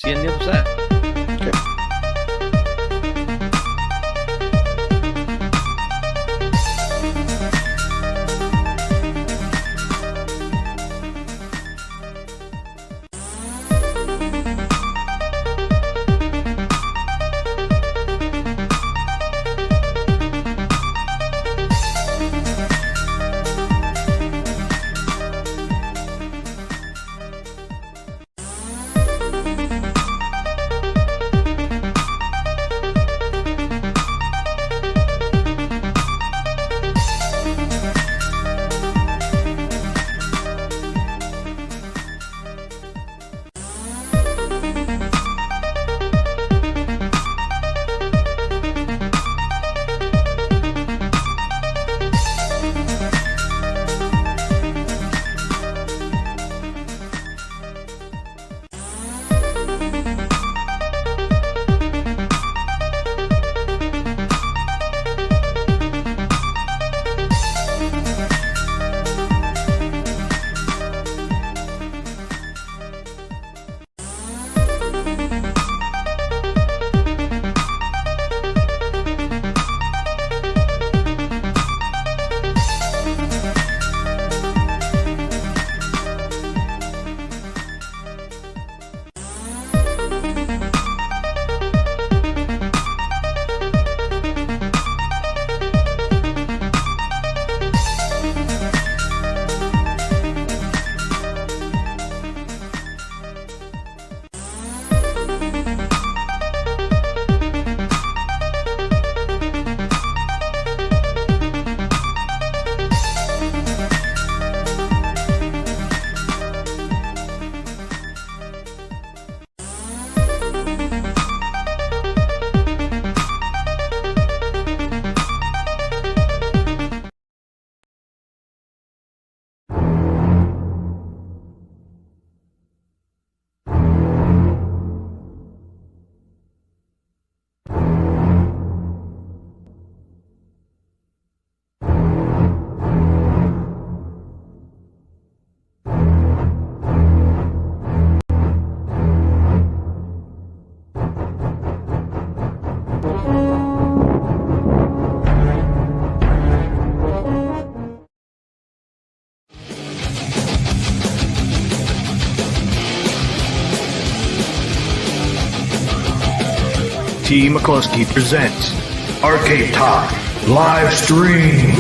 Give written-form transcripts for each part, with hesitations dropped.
See you on the other side. Okay. T. McCluskey presents Arcade Talk Live Stream.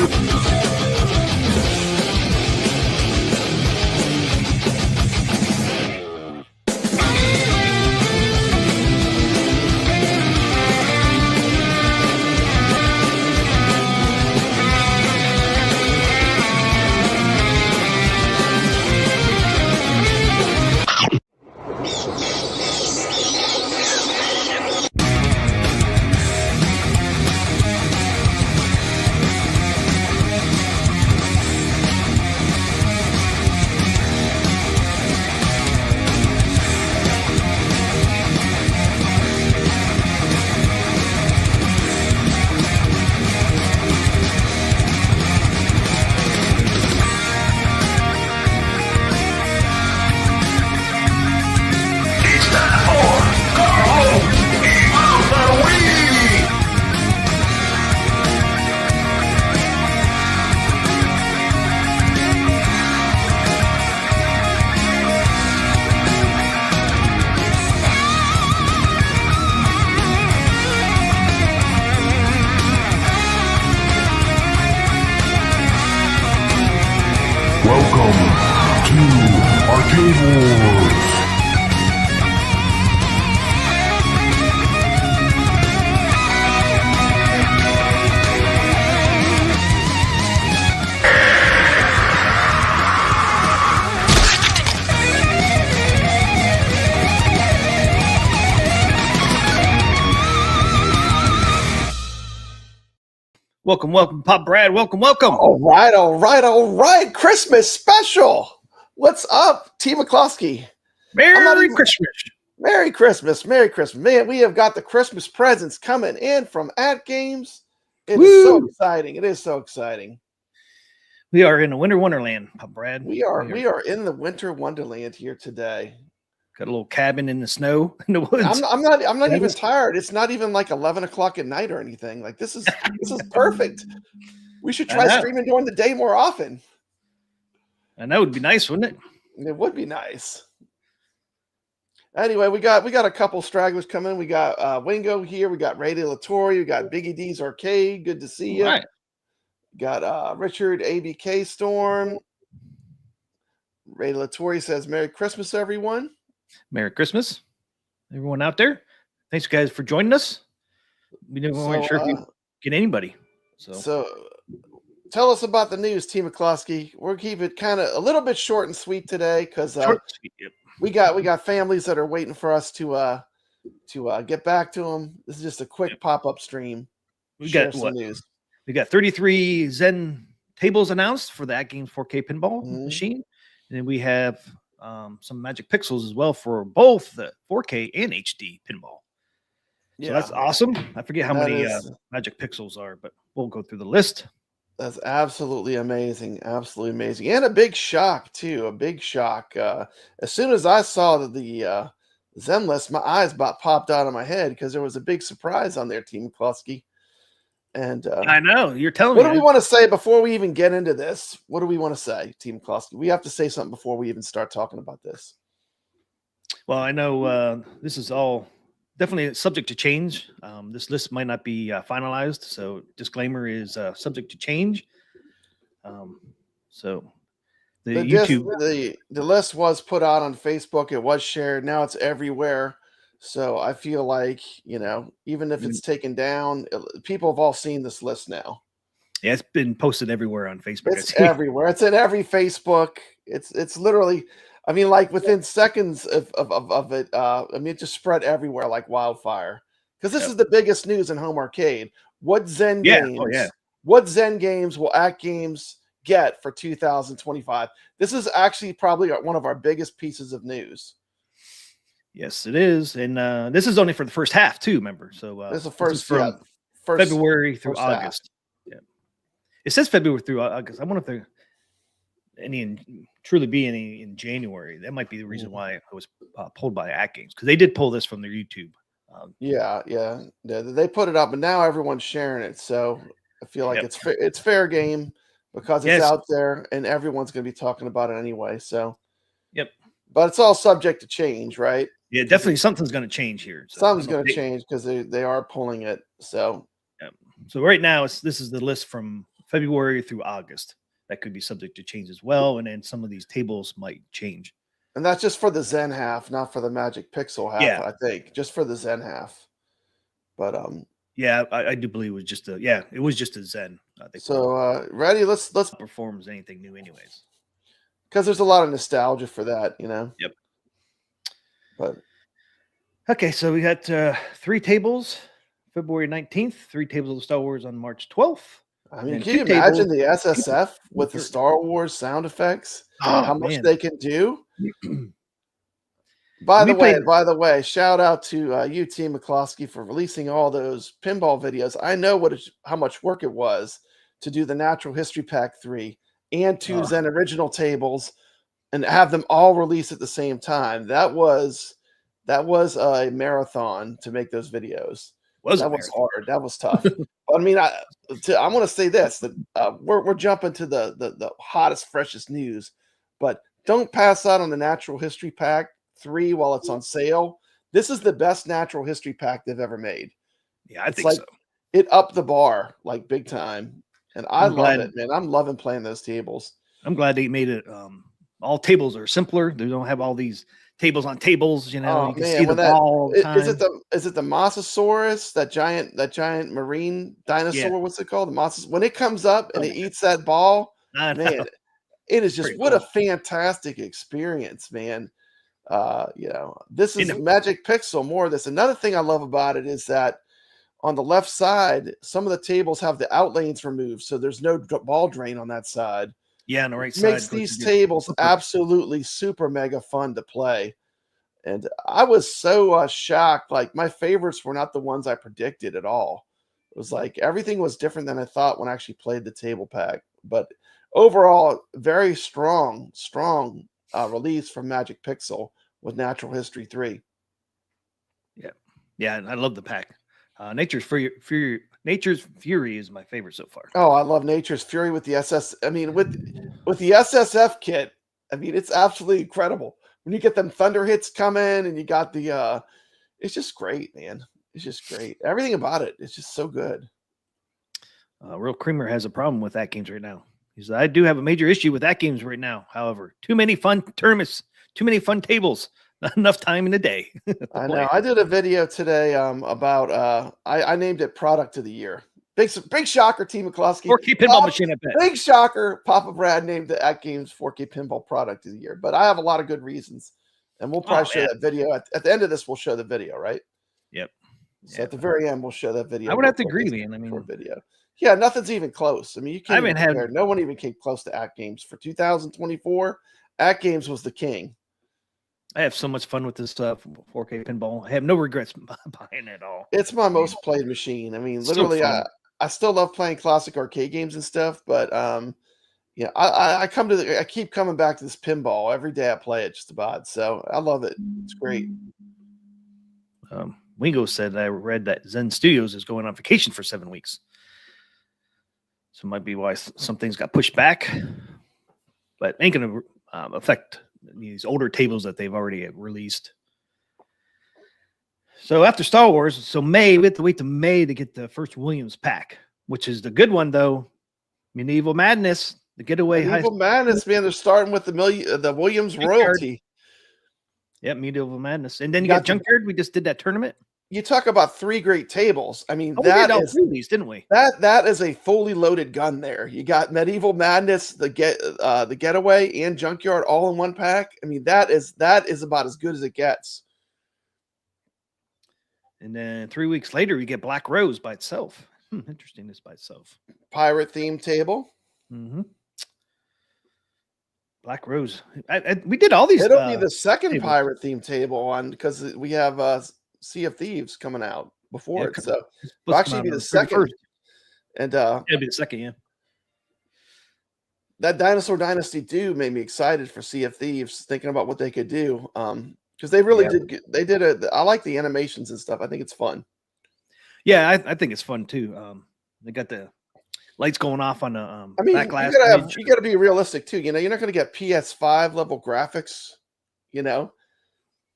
Welcome to Arcade Wars. Welcome, welcome, Pop Brad. Welcome. All right. Christmas special. What's up, T. McCluskey? Merry Christmas. Merry Christmas. Man, we have got the Christmas presents coming in from AtGames. It is so exciting. We are in a winter wonderland, Pop Brad. We are in the winter wonderland here today. Got a little cabin in the snow in the woods. I'm not even tired. It's not even like 11 o'clock at night or anything. Like this is perfect. We should try streaming during the day more often. And that would be nice, wouldn't it? It would be nice. Anyway, we got a couple stragglers coming. We got Wingo here. We got Ray DeLatorre. We got Biggie D's Arcade. Good to see you. Right. Got Richard ABK Storm. Ray DeLatorre says, "Merry Christmas, everyone." Merry Christmas, everyone out there. Thanks, guys, for joining us. We weren't sure if you get anybody. So tell us about the news, T. McCloskey. We'll keep it kind of a little bit short and sweet today because we got families that are waiting for us to get back to them. This is just a quick pop-up stream. We got some news. We got 33 Zen tables announced for the AtGames 4K pinball machine, and then we have some Magic Pixels as well for both the 4K and HD pinball. So that's awesome. I forget how many Magic Pixels are, but we'll go through the list. That's absolutely amazing. Absolutely amazing. And a big shock, too. A big shock. As soon as I saw the Zen list, my eyes about popped out of my head because there was a big surprise on there, Team McCluskey. And I know. You're telling me. What do we want to say before we even get into this? What do we want to say, Team McCluskey? We have to say something before we even start talking about this. Well, I know this is all definitely subject to change. This list might not be finalized, so disclaimer is subject to change. So the list was put out on Facebook. It was shared. Now it's everywhere. So I feel like, even if it's taken down, people have all seen this list now. Yeah, it's been posted everywhere on Facebook. It's everywhere. It's in every Facebook. It's literally, like within seconds of it. It just spread everywhere like wildfire. Because this is the biggest news in home arcade. What Zen games? What Zen games will AtGames get for 2025? This is actually probably one of our biggest pieces of news. Yes, it is, and this is only for the first half too. Remember, so this is the first from February through August. Yeah, it says February through August. I wonder if there truly be any in January. That might be the reason why it was pulled by AtGames, because they did pull this from their YouTube. They put it up, and now everyone's sharing it. So I feel like it's fair game because it's out there, and everyone's going to be talking about it anyway. So but it's all subject to change, right? Yeah, definitely something's going to change here. So something's going to change because they are pulling it. So, so right now this is the list from February through August. That could be subject to change as well, and then some of these tables might change. And that's just for the Zen half, not for the Magic Pixel half. Yeah. I think just for the Zen half. But I do believe it was just it was just a Zen. I think. So ready? Let's performs anything new, anyways. Because there's a lot of nostalgia for that, Yep. But okay, so we got 3 tables, February 19th, 3 tables of Star Wars on March 12th. Can you imagine the SSF with the Star Wars sound effects? How much they can do? By the way, shout out to you, Team McCloskey, for releasing all those pinball videos. I know how much work it was to do the Natural History Pack 3 and 2 Zen original tables and have them all released at the same time. That was a marathon to make those videos. That was hard. That was tough. I want to say this, that we're jumping to the hottest, freshest news, but don't pass out on the Natural History Pack 3 while it's on sale. This is the best Natural History Pack they've ever made. Yeah, I think so. It upped the bar like big time. And I love it, man. I'm loving playing those tables. I'm glad they made it. All tables are simpler. They don't have all these tables on tables. You can see the ball. Is it the Mosasaurus, that giant marine dinosaur? Yeah. What's it called? The Mosasaurus. When it comes up and it eats that ball, man, it is just a fantastic experience, man. This is Magic Pixel. More of this. Another thing I love about it is that on the left side, some of the tables have the out lanes removed, so there's no ball drain on that side. Yeah, on the right side. Makes these tables absolutely super mega fun to play. And I was so shocked. Like, my favorites were not the ones I predicted at all. It was like everything was different than I thought when I actually played the table pack. But overall, very strong release from Magic Pixel with Natural History 3. Yeah, I love the pack. Nature's Fury is my favorite so far. Oh, I love Nature's Fury with the SS. I mean, with the SSF kit, I mean, it's absolutely incredible. When you get them thunder hits coming and you got the it's just great, man. It's just great. Everything about it is just so good. Real Creamer has a problem with AtGames right now. He says, I do have a major issue with AtGames right now. However, too many fun tournaments, too many fun tables, not enough time in the day. I know. I did a video today about I named it Product of the Year. Big shocker, Team McCloskey. 4K pinball machine, I bet. Big shocker, Papa Brad named the AtGames 4K Pinball Product of the Year. But I have a lot of good reasons. And we'll probably show that video. At the end of this, we'll show the video, right? Yep. So at the very end, we'll show that video. I would have to agree, man. I mean, video. Yeah, nothing's even close. I mean, you can't. No one even came close to AtGames for 2024. AtGames was the king. I have so much fun with this 4K pinball. I have no regrets buying it at all. It's my most played machine. I mean, literally, I still love playing classic arcade games and stuff, but yeah, I keep coming back to this pinball every day. I play it just about, so I love it. It's great. Wingo said I read that Zen Studios is going on vacation for 7 weeks, so it might be why some things got pushed back, but ain't going to affect these older tables that they've already released. So after Star Wars, so May, we have to wait to May to get the first Williams pack, which is the good one though. Medieval Madness, the getaway. Medieval Madness, man. They're starting with the Williams royalty. Yep, Medieval Madness, and then you got Junkyard. We just did that tournament. You talk about 3 great tables. I mean, we did all 3 of these, didn't we? That is a fully loaded gun there. You got Medieval Madness, the getaway, and Junkyard all in one pack. I mean, that is about as good as it gets. And then 3 weeks later, you get Black Rose by itself. Interesting, this by itself. Pirate themed table. Mm-hmm. Black Rose. We did all these. It'll be the second tables. pirate themed table on because we have Sea of Thieves coming out before it. So it'll actually be the second. And it'll be the second, yeah. That Dinosaur Dynasty 2 made me excited for Sea of Thieves, thinking about what they could do. Because they really did. I like the animations and stuff. I think it's fun. Yeah, I think it's fun too. They got the lights going off on the I mean, back glass. You got to be realistic too. You know, you're not going to get PS5 level graphics, you know,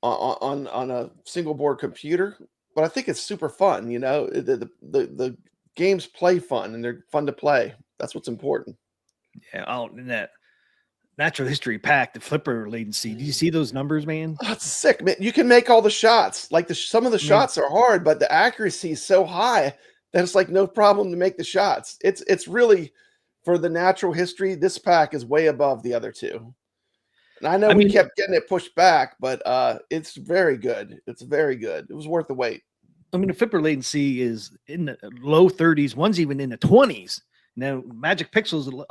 on a single board computer. But I think it's super fun. You know, the games play fun and they're fun to play. That's what's important. Yeah. Oh, and that Natural History pack, the flipper latency. Do you see those numbers, man? Oh, that's sick, man. You can make all the shots. Like some of the shots are hard, but the accuracy is so high that it's like no problem to make the shots. It's really, for the Natural History, this pack is way above the other 2. And I know we kept getting it pushed back, but it's very good. It's very good. It was worth the wait. I mean, the flipper latency is in the low 30s. One's even in the 20s. Now, Magic Pixels,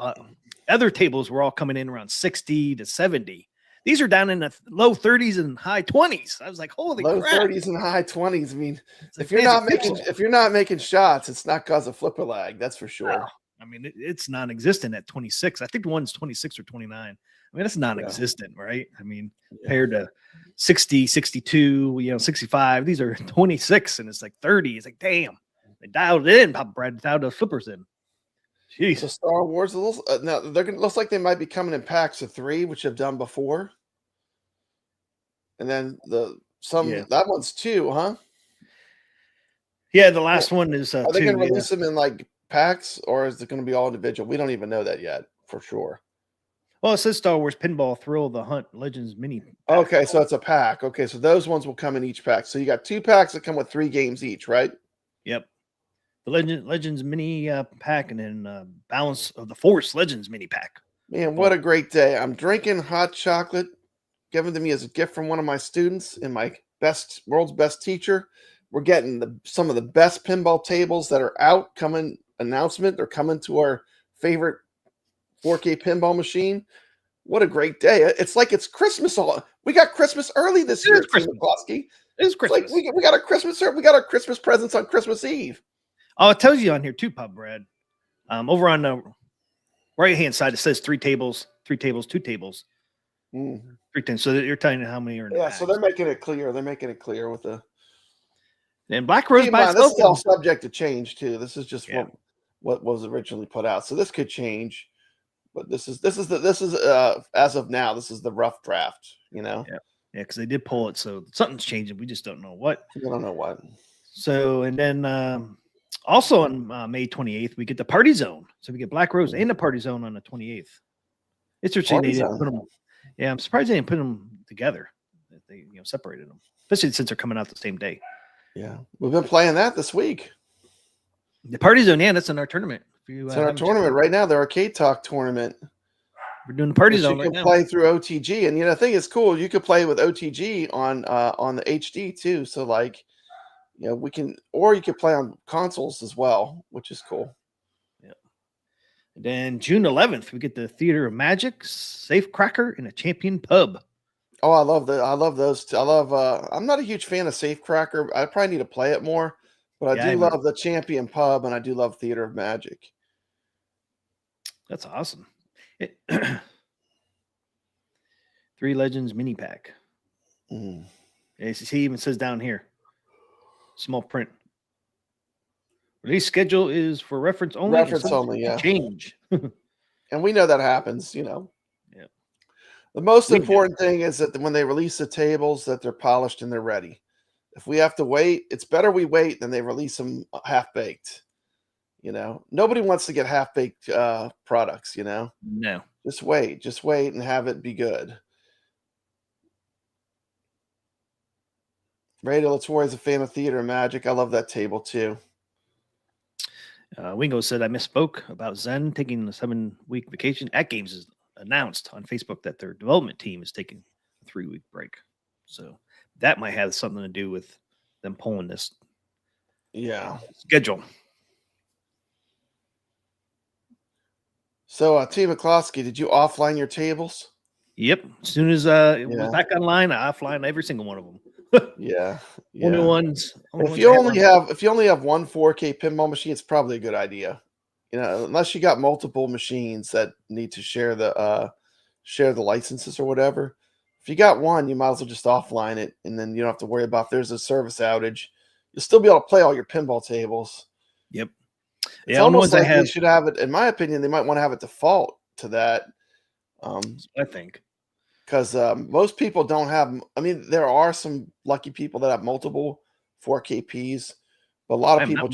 other tables were all coming in around 60 to 70. These are down in the low 30s and high 20s. I was like, holy crap. Low 30s and high 20s. I mean, if you're not making shots, it's not because of flipper lag. That's for sure. Wow. I mean, it's non-existent at 26. I think the one's 26 or 29. I mean, that's non-existent, right? I mean, compared to 60, 62, 65. These are 26, and it's like 30. It's like, damn. They dialed it in. Papa Brad dialed the flippers in. Jeez. So Star Wars, now looks like they might be coming in packs of 3, which have done before. And then that one's 2, huh? Yeah, the last one is. Are they going to release them in like packs, or is it going to be all individual? We don't even know that yet for sure. Well, it says Star Wars Pinball Thrill the Hunt Legends Mini pack. Okay, so it's a pack. Okay, so those ones will come in each pack. So you got 2 packs that come with 3 games each, right? Yep. The Legends Mini pack, and then Balance of the Force Legends Mini pack. Man, what a great day. I'm drinking hot chocolate given to me as a gift from one of my students and my world's best teacher. We're getting some of the best pinball tables that are out coming announcement. They're coming to our favorite 4K pinball machine. What a great day. It's like it's Christmas. We got Christmas early this year, Christmas. McCloskey. It's Christmas. Like we got a Christmas. We got our Christmas presents on Christmas Eve. Oh, it tells you on here too, Pop Brad. Over on the right-hand side, it says 3 tables, 2 tables. Mm. 310. So you're telling me how many are in the Yeah, bags. so they're making it clear. They're making it clear with the. And Black Rose Keep in by mind, this itself. is all subject to change too. This is just Yeah. what was originally put out. So this could change, but this is as of now, this is the rough draft. You know. Yeah, because they did pull it, so something's changing. We just don't know what. I don't know what. So, and then also on May 28th, we get the Party Zone. So we get Black Rose and the Party Zone on the 28th. It's interesting they didn't put them. Yeah, I'm surprised they didn't put them together. That they separated them, especially since they're coming out the same day. Yeah, we've been playing that this week. The Party Zone, yeah, that's in our tournament. It's in our tournament right now. The Arcade Talk tournament. We're doing the Party Zone right right now. You can play through OTG, and I think it's cool. You could play with OTG on the HD too. So like, we can, or you could play on consoles as well, which is cool. Yeah. And then June 11th, we get the Theater of Magic, Safe Cracker, and a Champion Pub. Oh, I love those. I love. I'm not a huge fan of Safe Cracker. I probably need to play it more, but I do love the Champion Pub, and I do love Theater of Magic. That's awesome. 3 Legends mini pack. Mm. He even says down here, small print. Release schedule is for reference only. Reference only, yeah. Change. And we know that happens, Yeah. The most important thing is that when they release the tables, that they're polished and they're ready. If we have to wait, it's better we wait than they release them half-baked. Nobody wants to get half-baked products, No. Just wait and have it be good. Rada Latour is a fan of Theater of Magic. I love that table too. Wingo said I misspoke about Zen taking a 7-week vacation. AtGames has announced on Facebook that their development team is taking a 3-week break. So that might have something to do with them pulling this schedule. So, T. McCloskey, did you offline your tables? Yep. As soon as it was back online, I offline every single one of them. Yeah. Only ones. If you only have one 4K pinball machine, it's probably a good idea. Unless you got multiple machines that need to share the licenses or whatever. If you got one, you might as well just offline it, and then you don't have to worry about if there's a service outage. You'll still be able to play all your pinball tables. Yep. It's almost like they should have it. In my opinion, they might want to have it default to that. I think. Because most people don't have. I mean, there are some lucky people that have multiple 4KPs, but a lot of people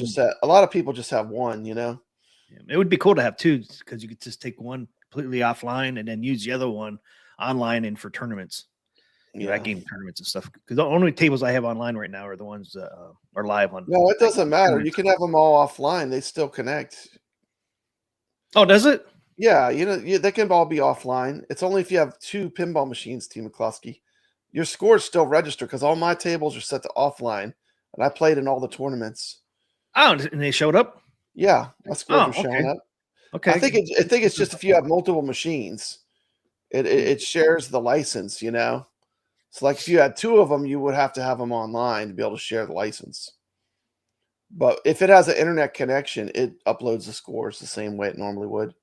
just have one. It would be cool to have two because you could just take one completely offline and then use the other one online and for tournaments, game tournaments and stuff. Because the only tables I have online right now are the ones that are live on. No, it doesn't matter. You can have them all offline; they still connect. Oh, does it? Yeah, they can all be offline. It's only if you have 2 pinball machines, T. McCloskey. Your scores still register because all my tables are set to offline, and I played in all the tournaments. Oh, and they showed up? Yeah, my scores are showing up. Okay. I think it's just if you have multiple machines, it shares the license, So like if you had 2 of them, you would have to have them online to be able to share the license. But if it has an internet connection, it uploads the scores the same way it normally would.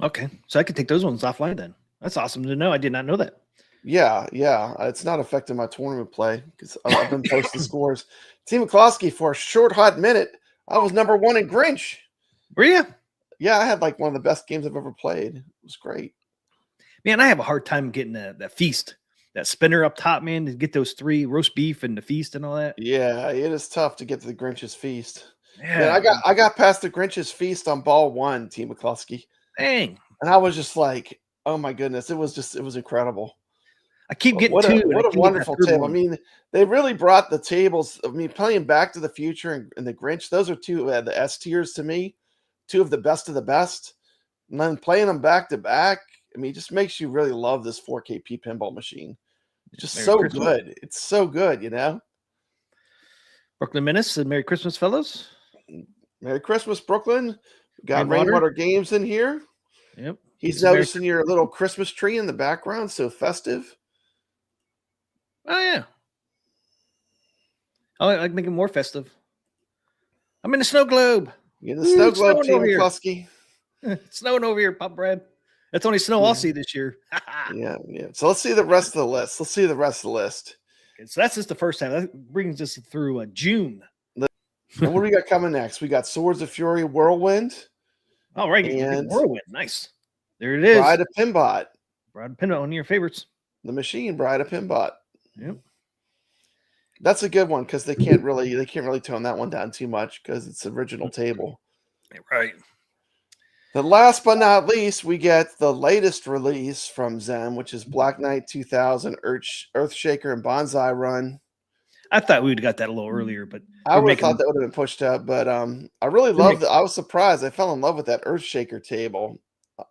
Okay, so I could take those ones offline then. That's awesome to know. I did not know that. Yeah. It's not affecting my tournament play because I've been posting scores. T. McCloskey, for a short, hot minute, I was number 1 in Grinch. Were you? Yeah, I had like one of the best games I've ever played. It was great. Man, I have a hard time getting that feast, that spinner up top, man, to get those 3 roast beef and the feast and all that. Yeah, it is tough to get to the Grinch's feast. Yeah, man, I got past the Grinch's feast on ball 1, T. McCloskey. Dang. And I was just like, oh my goodness, it was incredible. I keep getting what a wonderful table. I mean, they really brought the tables. I mean, playing Back to the Future and the Grinch, those are 2 the S tiers to me, 2 of the best. And then playing them back to back, I mean, it just makes you really love this 4KP pinball machine. It's just so good. It's so good, Brooklyn Menace said, Merry Christmas, fellows. Merry Christmas, Brooklyn. We got Rainwater Games in here. Yep. He's noticing your little Christmas tree in the background, so festive. Oh, yeah. I like making more festive. I'm in the snow globe. You're in the snow globe, T. McCloskey. It's snowing over here, Pop Brad. That's only snow I'll see this year. Yeah. So let's see the rest of the list. Okay, so that's just the first time. That brings us through June. And what do we got coming next? We got Swords of Fury Whirlwind. All right, and Whirlwind. Nice. There it is. Bride of Pinbot. Bride of Pinbot, one of your favorites. The machine, Bride of Pinbot. Yep. That's a good one because they can't really tone that one down too much because it's original table. Right. The last but not least, we get the latest release from Zen, which is Black Knight 2000 Earthshaker and Bonsai Run. I thought we would have got that a little earlier, but I would have thought that would have been pushed up, but I really loved it. I was surprised. I fell in love with that Earthshaker table,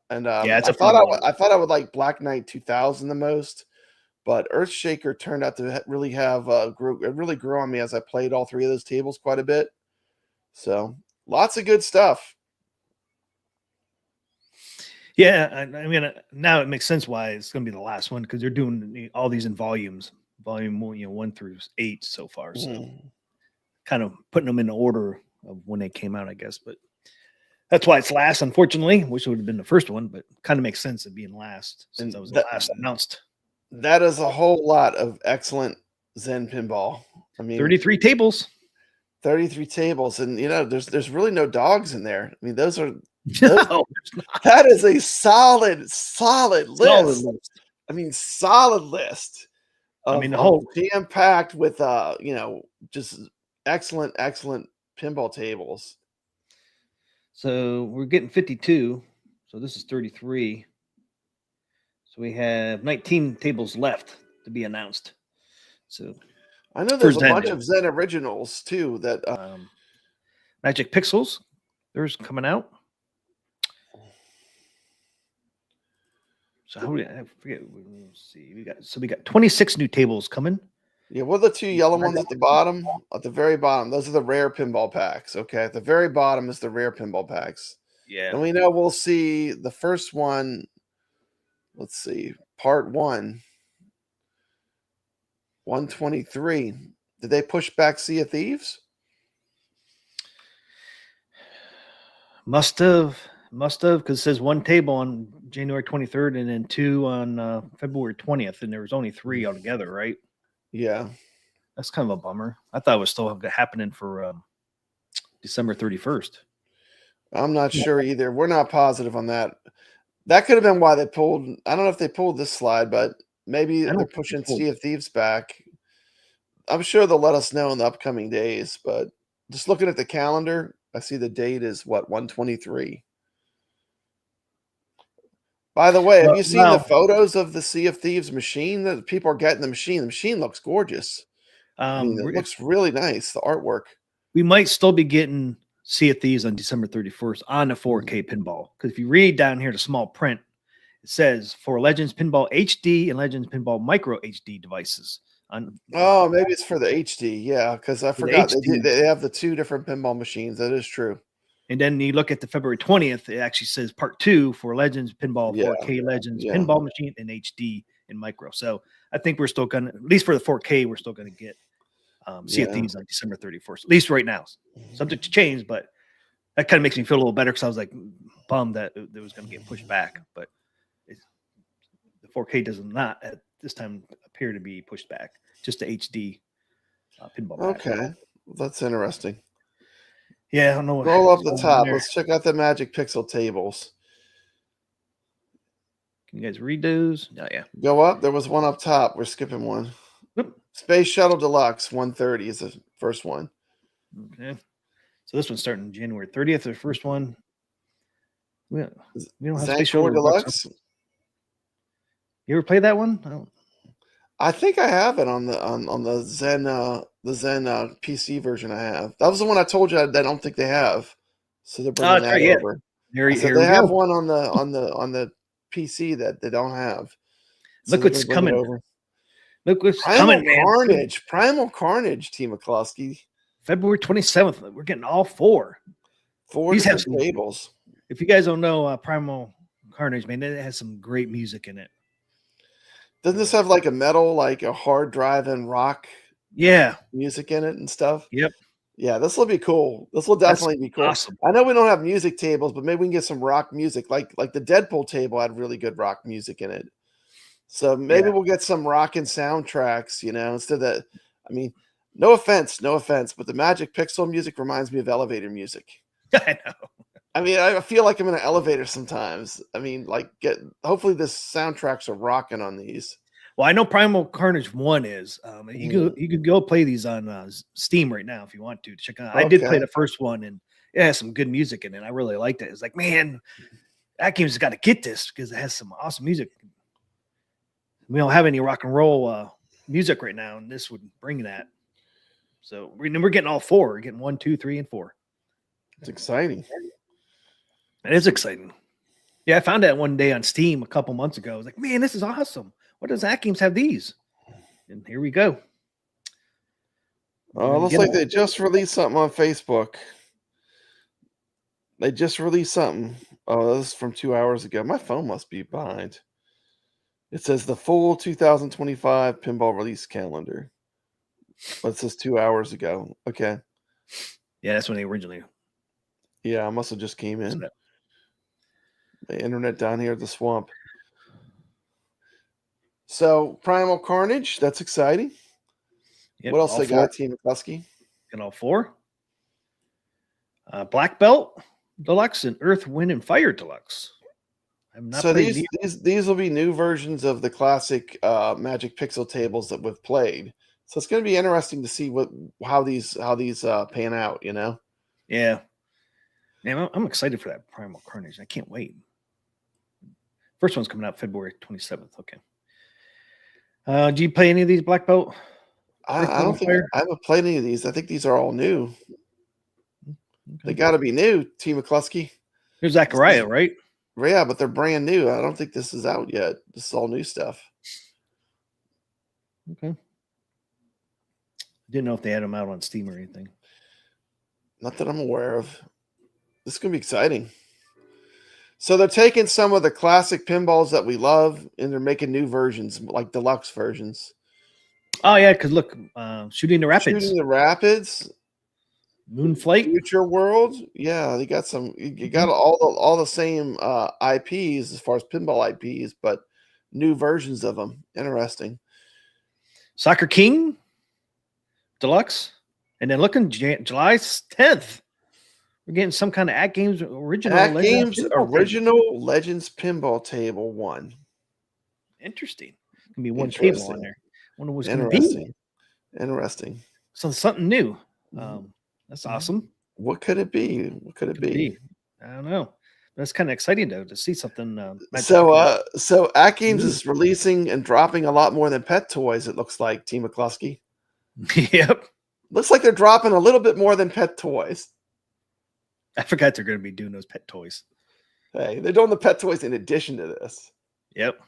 and yeah, I thought I would like Black Knight 2000 the most, but Earthshaker turned out to really have it really grew on me as I played all three of those tables quite a bit. So lots of good stuff. Yeah, I mean, now it makes sense why it's going to be the last one because they're doing all these in volumes. Volume 1 through 8 so far. So kind of putting them in order of when they came out, I guess. But that's why it's last, unfortunately. Wish it would have been the first one, but kind of makes sense of being last since that was the last announced. That is a whole lot of excellent Zen pinball. I mean, 33 tables. 33 tables. And there's really no dogs in there. I mean, No, that is a solid list. I mean, solid list. The whole jam-packed with just excellent pinball tables. So we're getting 52. So this is 33. So we have 19 tables left to be announced. So I know there's a bunch of Zen originals too that Magic Pixels. There's coming out. So I forget. Let's see. We got 26 new tables coming. Yeah, what are the two yellow ones at the bottom? At the very bottom, those are the rare pinball packs. Okay, at the very bottom is the rare pinball packs. Yeah, and we know we'll see the first one. Let's see, part 123. Did they push back Sea of Thieves? Must have, because it says one table on January 23rd and then 2 on February 20th, and there was only 3 altogether, right? Yeah. That's kind of a bummer. I thought it was still happening for December 31st. I'm not sure either. We're not positive on that. That could have been why they pulled. I don't know if they pulled this slide, but maybe they're pushing Sea of Thieves back. I'm sure they'll let us know in the upcoming days, but just looking at the calendar, I see the date is 123. By the way, have you seen the photos of the Sea of Thieves machine that people are getting? The machine looks gorgeous. It looks really nice, the artwork. We might still be getting Sea of Thieves on December 31st on the 4K pinball. Because if you read down here the small print, it says for Legends Pinball HD and Legends Pinball Micro HD devices. Oh, maybe it's for the HD. Yeah, because I forgot they have the 2 different pinball machines. That is true. And then you look at the February 20th, it actually says part 2 for Legends Pinball, 4K Legends Pinball Machine, and HD and Micro. So I think we're still going to, at least for the 4K, we're still going to get Sea of Thieves on December 31st, at least right now. Subject to change, but that kind of makes me feel a little better because I was like bummed that it was going to get pushed back. But the 4K does not at this time appear to be pushed back, just the HD pinball. Okay, that's interesting. Yeah, I don't know. Roll up the top. Let's check out the Magic Pixel tables. Can you guys read those? Oh, yeah. Go up. There was one up top. We're skipping one. Oop. Space Shuttle Deluxe 130 is the first one. Okay. So this one's starting January 30th, the first one. We don't have Space Shuttle Deluxe. You ever played that one? I think I have it on the Zen PC version. I have. That was the one I told you I don't think they have. So they're bringing that over. They have one on the PC that they don't have. So look what's coming. Look what's coming, man. Primal Carnage, Team McCloskey. February 27th. We're getting all 4. 4 different tables. If you guys don't know Primal Carnage, man, it has some great music in it. Doesn't this have like a metal, like a hard drive and rock music in it and stuff? Yep. Yeah, this will be cool. This will That's definitely be cool. awesome. I know we don't have music tables, but maybe we can get some rock music. Like the Deadpool table had really good rock music in it. So maybe Yeah. we'll get some rockin' soundtracks, instead of that. I mean, no offense, but the Magic Pixel music reminds me of elevator music. I know. I mean, I feel like I'm in an elevator sometimes. I mean, hopefully this soundtracks are rocking on these. Well, I know Primal Carnage 1 is. You could go play these on Steam right now if you want to check out. I did play the first one, and it has some good music in it. I really liked it. It's like, man, AtGames has got to get this because it has some awesome music. We don't have any rock and roll music right now, and this would bring that. So we're getting all four. We're getting 1, 2, 3, and 4. It's exciting. It is exciting. Yeah, I found that one day on Steam a couple months ago. I was like, man, this is awesome. What does AtGames have these? And here we go. Oh, it looks like they just released something on Facebook. They just released something. Oh, this is from 2 hours ago. My phone must be behind. It says the full 2025 pinball release calendar. But it says 2 hours ago. Okay. Yeah, that's when they originally. Yeah, I must have just came in. The internet down here at the swamp. So Primal Carnage, that's exciting. Yep, what else they got, Team McCluskey? And all four. Black Belt Deluxe and Earth, Wind, and Fire Deluxe. I'm not so these will be new versions of the classic Magic Pixel tables that we've played. So it's going to be interesting to see how these pan out. Yeah. Man, I'm excited for that Primal Carnage. I can't wait. First one's coming out February 27th. Okay. Do you play any of these Black Belt? I don't think I haven't played any of these. I think these are all new. Okay. They got to be new, Team McCluskey. There's Zachariah, right? Yeah, but they're brand new. I don't think this is out yet. This is all new stuff. Okay. Didn't know if they had them out on Steam or anything. Not that I'm aware of. This is going to be exciting. So they're taking some of the classic pinballs that we love, and they're making new versions, like deluxe versions. Oh, yeah, because look, Shooting the Rapids. Shooting the Rapids. Moonflight. Future World. Yeah, they got some. You got all the same IPs as far as pinball IPs, but new versions of them. Interesting. Soccer King Deluxe. And then looking July 10th. We're getting some kind of AtGames original. AtGames original Legends Pinball Table 1. Interesting. Gonna be one table on there. Wonder what's gonna be. Interesting. So something new. That's awesome. What could it be? What could it be? I don't know. That's kind of exciting though to see something. So AtGames is releasing and dropping a lot more than pet toys. It looks like, Team McCluskey. Yep. Looks like they're dropping a little bit more than pet toys. I forgot they're going to be doing those pet toys. Hey, they're doing the pet toys in addition to this. Yep.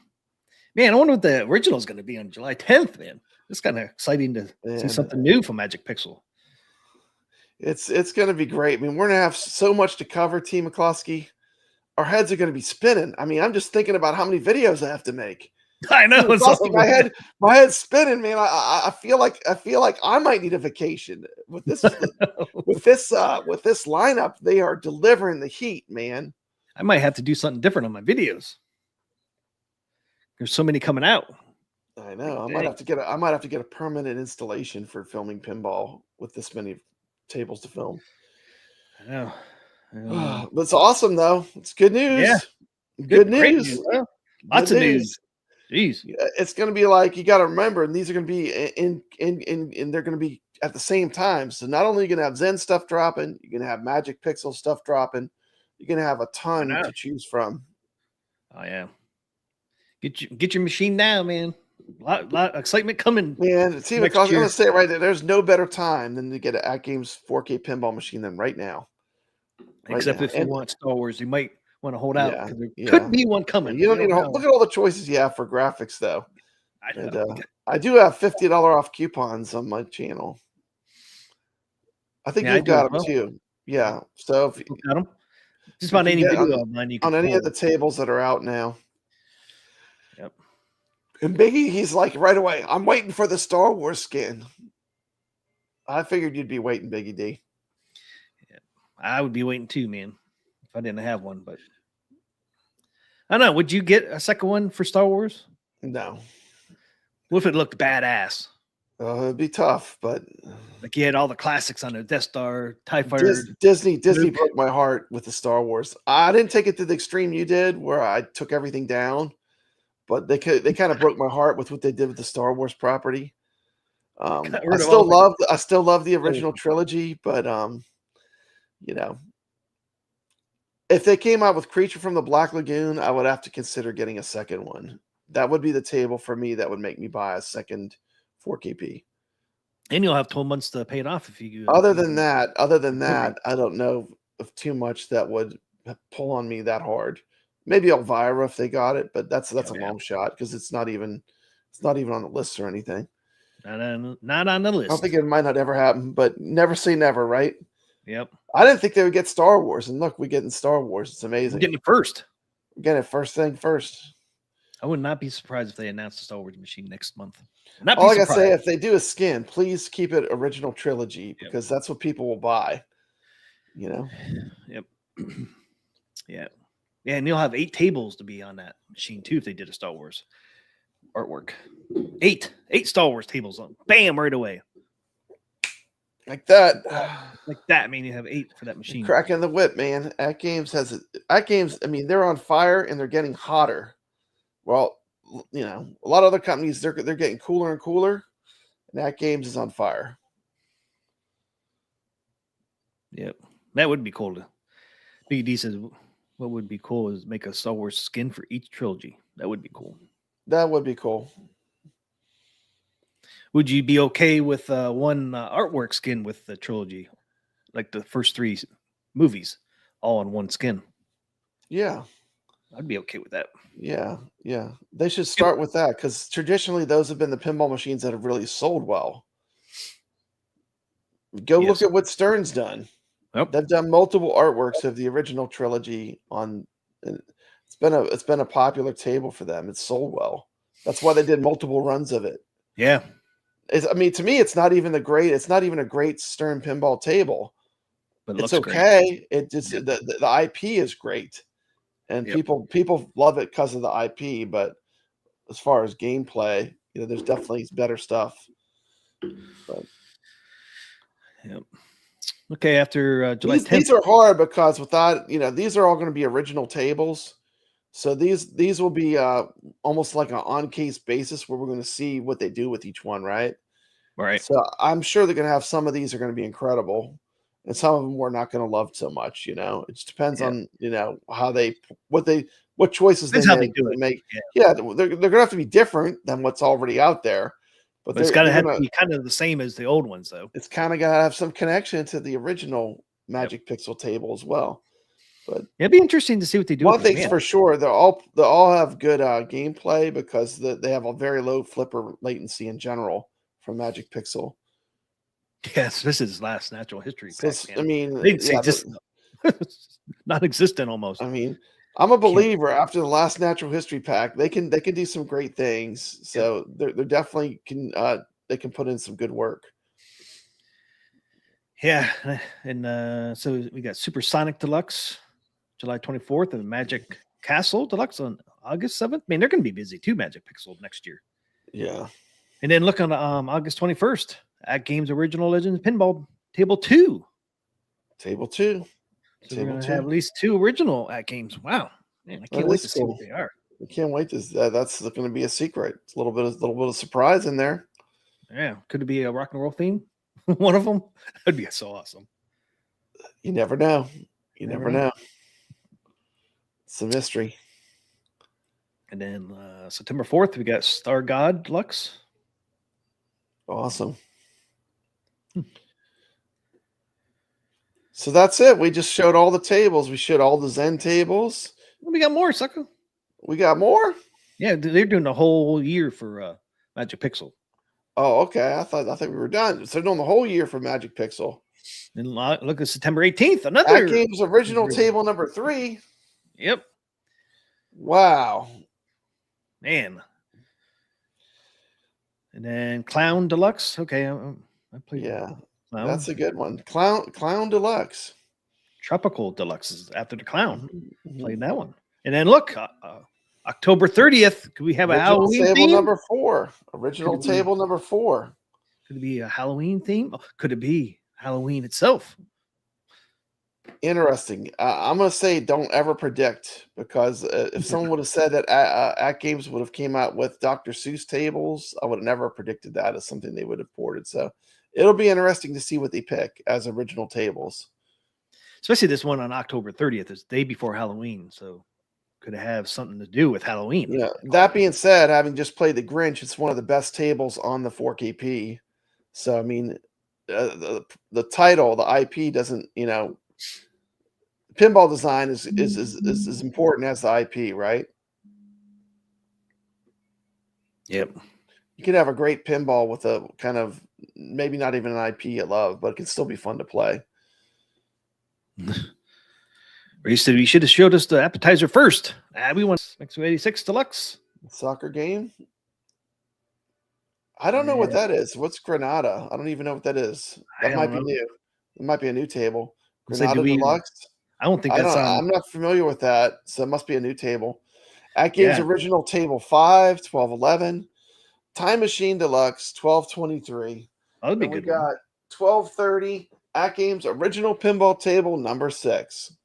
Man, I wonder what the original is going to be on July 10th, man. It's kind of exciting to see something new from Magic Pixel. It's going to be great. I mean, we're going to have so much to cover, Team McCluskey. Our heads are going to be spinning. I mean, I'm just thinking about how many videos I have to make. I know. My head's spinning, man. I feel like I might need a vacation with this with this lineup. They are delivering the heat, man. I might have to do something different on my videos. There's so many coming out. I know. I might have to get a permanent installation for filming pinball with this many tables to film. I know. But it's awesome though. It's good news. Yeah. Good news. Lots of news. Jeez. It's going to be like, you got to remember, and these are going to be in they're going to be at the same time. So not only are you going to have Zen stuff dropping, you're going to have Magic Pixel stuff dropping. You're going to have a ton to choose from. Oh yeah. Get your machine now, man. Lot of excitement coming. Man, see, I'm going to say it right there. There's no better time than to get an AtGames 4K pinball machine than right now. Except if you want Star Wars, you might want to hold out. There could be one coming. You don't need to look at all the choices you have for graphics, though. I do have $50 off coupons on my channel. I think you've got them too. Yeah. So if you got them, just about any video of mine, you can on any of the tables that are out now. Yep. And Biggie, he's like, right away, I'm waiting for the Star Wars skin. I figured you'd be waiting, Biggie D. I would be waiting too, man, if I didn't have one. But I don't know. Would you get a second one for Star Wars? No. What if it looked badass? It'd be tough, but Like you had all the classics on the Death Star, TIE Fighter. Disney Luke. broke my heart with the Star Wars. I didn't take it to the extreme you did, where I took everything down, but they kind of broke my heart with what they did with the Star Wars property. I still love the original trilogy, but you know, if they came out with Creature from the Black Lagoon, I would have to consider getting a second one. That would be the table for me that would make me buy a second 4KP. And you'll have 12 months to pay it off if you. Other than that, I don't know of too much that would pull on me that hard. Maybe Elvira if they got it, but that's a long shot because it's not even on the list or anything. Not on the list. I don't think it might not ever happen, but never say never, right? Yep. I didn't think they would get Star Wars, and look, we get in Star Wars. It's amazing. We're getting it first. We're getting it first thing first. I would not be surprised if they announced the Star Wars machine next month. All I gotta say, if they do a skin, please keep it original trilogy because that's what people will buy. You know. Yep. Yeah. Yeah, and you'll have 8 tables to be on that machine too if they did a Star Wars artwork. 8 Star Wars tables on. Bam, right away. Like that. Like that. I mean, you have 8 for that machine. Cracking the whip, man. AtGames has it. AtGames, I mean, they're on fire and they're getting hotter. Well, you know, a lot of other companies, they're getting cooler and cooler. And AtGames is on fire. Yep. That would be cool. BD says what would be cool is make a Star Wars skin for each trilogy. That would be cool. That would be cool. Would you be okay with one artwork skin with the trilogy? Like the first 3 movies all on one skin? Yeah. I'd be okay with that. Yeah. Yeah. They should start with that because traditionally those have been the pinball machines that have really sold well. Go look at what Stern's done. Yep. They've done multiple artworks of the original trilogy on. It's been a popular table for them. It's sold well. That's why they did multiple runs of it. Yeah. I mean, to me, it's not even a great Stern pinball table. But it's okay. Great. It just the IP is great, and people love it because of the IP. But as far as gameplay, you know, there's definitely better stuff. But yep. Okay, after July 10th. These are hard because without, you know, these are all going to be original tables. So these will be almost like an on-case basis where we're going to see what they do with each one, right? Right. So I'm sure they're going to have some of these are going to be incredible. And some of them we're not going to love so much, you know. It just depends on, you know, what choices they make. Yeah, they're going to have to be different than what's already out there. But it's got to have to be kind of the same as the old ones, though. It's kind of got to have some connection to the original Magic Pixel table as well. But it'd be interesting to see what they do. One thing's for sure, they'll all have good gameplay because they have a very low flipper latency in general from Magic Pixel. Yes, this is last natural history. I mean, just non-existent almost. I mean, I'm a believer. After the last natural history pack, they can do some great things. So they're definitely they can put in some good work. Yeah, and so we got Supersonic Deluxe, July 24th, and Magic Castle Deluxe on August 7th. I mean, they're going to be busy too. Magic Pixel next year. Yeah, and then look on August 21st, AtGames Original Legends Pinball Table 2. Table 2. So we're going to have at least 2 original AtGames. Wow, man, I can't wait to see what they are. I can't wait to. That's going to be a secret. It's a little bit of surprise in there. Yeah, could it be a rock and roll theme? One of them? That'd be so awesome. You never know. You never know. It's a mystery. And then September 4th, we got Star God Deluxe. Awesome. So that's it. We just showed all the tables. We showed all the Zen tables. We got more, sucker. We got more? Yeah, they're doing the whole year for Magic Pixel. Oh, okay. I thought we were done. So they're doing the whole year for Magic Pixel. And look at September 18th. Another AtGames original table number 3. Yep. Wow. Man. And then Clown Deluxe. Okay, I played. Yeah, Clown. that's a good one. Clown Deluxe. Tropical Deluxes after the clown. Mhm. Played that one. And then look, October 30th, could we have a Original Halloween table theme? number 4. Original Could it be- table number 4. Could it be a Halloween theme? Could it be Halloween itself? Interesting. I'm going to say don't ever predict, because if someone would have said that AtGames would have came out with Dr. Seuss tables, I would have never predicted that as something they would have ported. So it'll be interesting to see what they pick as original tables. Especially this one on October 30th is the day before Halloween. So could it have something to do with Halloween? Yeah. That being said, having just played the Grinch, it's one of the best tables on the 4KP. So I mean, the title, the IP doesn't, pinball design is as important as the IP, right? Yep. You could have a great pinball with a kind of maybe not even an IP you love, but it can still be fun to play. Or you said we should have showed us the appetizer first. We want X86 Deluxe. Soccer game? I don't know what that is. What's Granada? I don't even know what that is. I That might don't be know. new. It might be a new table. Say, Granada Deluxe? I don't think that's on. I'm not familiar with that, so it must be a new table. AtGames Yeah. original table 5, 1211. Time Machine Deluxe 1223. That'd be And a we good one. got 1230 AtGames original pinball table number 6.